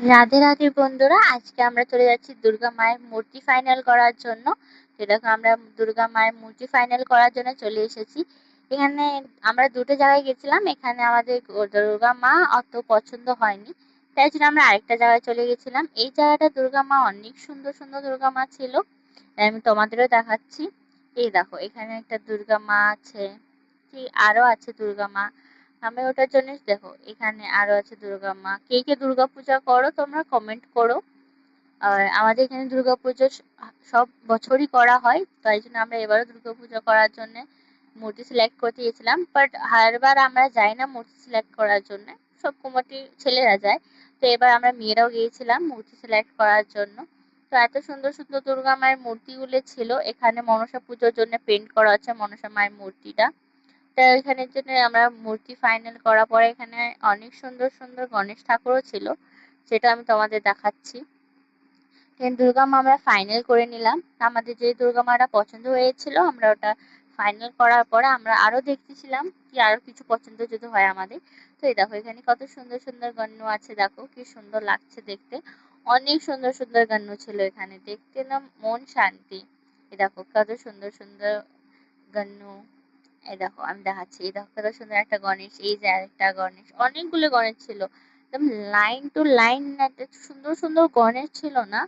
রাধে রাধে বন্ধুরা, আজকে আমরা চলে যাচ্ছি দুর্গা মায়ের মূর্তি ফাইনাল করার জন্য। তো দেখো, আমরা দুর্গা মায়ের মূর্তি ফাইনাল করার জন্য চলে এসেছি। এখানে আমরা দুটো জায়গায় গেছিলাম, এখানে আমাদের দুর্গা মা অত পছন্দ হয়নি, তাই জন্য আমরা আরেকটা জায়গায় চলে গেছিলাম। এই জায়গাটা দুর্গা মা অনেক সুন্দর সুন্দর দুর্গা মা ছিল, তাই আমি তোমাদেরও দেখাচ্ছি। এই দেখো, এখানে একটা দুর্গা মা আছে, কি আরো আছে দুর্গা মা। আমি ওটার জন্য দেখো, এখানে আরো আছে দুর্গা মা। কে কে দুর্গা পূজা করো তোমরা কমেন্ট করো। আর আমাদের এখানে দুর্গা পুজো সব বছরই করা হয়, তাই জন্য আমরা এবারও দুর্গা পুজো করার জন্য মূর্তি সিলেক্ট করতে গেছিলাম। বাট হারবার আমরা যাই না মূর্তি সিলেক্ট করার জন্য, সব কমিটি ছেলেরা যায়। তো এবার আমরা মেয়েরাও গিয়েছিলাম মূর্তি সিলেক্ট করার জন্য। তো এত সুন্দর সুন্দর দুর্গা মায়ের মূর্তিগুলো ছিল। এখানে মনসা পুজোর জন্য পেন্ট করা আছে মনসা মায়ের মূর্তিটা। তা এখানের জন্য আমরা মূর্তি ফাইনাল করার পরে এখানে অনেক সুন্দর সুন্দর গণেশ ঠাকুরও ছিল, সেটা আমি তোমাদের দেখাচ্ছি। দুর্গা মা আমরা ফাইনাল করে নিলাম। আমাদের যে দুর্গা মাটা পছন্দ হয়েছিল, আমরা ওটা ফাইনাল করার পরে আমরা আরো দেখতেছিলাম কি আরো কিছু পছন্দ যদি হয় আমাদের। তো এই দেখো, এখানে কত সুন্দর সুন্দর গণ্য আছে, দেখো কি সুন্দর লাগছে দেখতে। অনেক সুন্দর সুন্দর গণ্য ছিল এখানে, দেখতে না মন শান্তি। এই দেখো কত সুন্দর সুন্দর গণ্য। এই দেখো আমি দেখাচ্ছি, এই দেখো কত সুন্দর একটা গণেশ, এই যে আরেকটা গণেশ, অনেকগুলো গণেশ ছিল। একদম লাইন টু লাইন এত সুন্দর সুন্দর গণেশ ছিল না,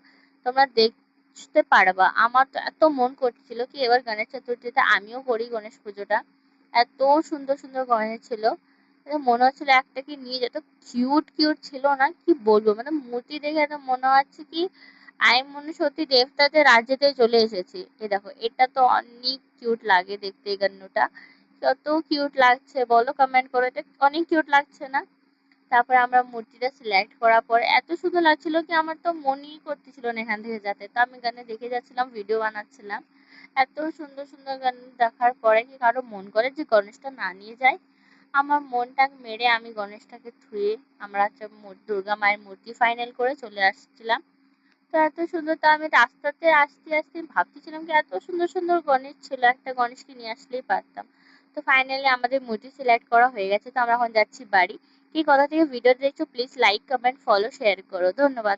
তোমরা দেখতে পারবা। আমার তো এত মন করছিল কি এবার গণেশ চতুর্থীতে আমিও করি গণেশ পুজোটা। এত সুন্দর সুন্দর গণেশ ছিল, মনে হচ্ছিল একটা কি নিয়ে যেত। কিউট কিউট ছিল না, কি বলবো, মানে মূর্তি দেখে এত মনে হচ্ছে কি আমি মনে সত্যি দেবতাদের রাজ্যতে চলে এসেছি। এই দেখো, এটা তো অনেক কিউট লাগে দেখতে এই গান্নুটা। কত কিউট লাগছে বলো, কমেন্ট করে, এটা অনেক কিউট লাগছে না? তারপরে আমরা মূর্তিটা সিলেক্ট করার পর এত সুন্দর লাগছিল কি আমার তো মনই করতেছিল না এখান থেকে যেতে। তো আমি গানে দেখে যাচ্ছিলাম, ভিডিও বানাচ্ছিলাম। এত সুন্দর সুন্দর গান দেখার পরে কি কারো মন করে যে গণেশটা না নিয়ে যায়? আমার মনটা মেরে আমি গণেশটাকে ধুয়ে আমরা দুর্গা মায়ের মূর্তি ফাইনাল করে চলে আসছিলাম। তো এত সুন্দর, তো আমি রাস্তাতে আসতে আসতে ভাবতেছিলাম কি এত সুন্দর সুন্দর গণেশ ছিল, একটা গণেশকে নিয়ে আসলেই পারতাম। তো ফাইনালি আমাদের মূর্তি সিলেক্ট করা হয়ে গেছে, তো আমরা এখন যাচ্ছি বাড়ি। কি কথা থেকে ভিডিও দেখছো please like comment follow share করো, ধন্যবাদ।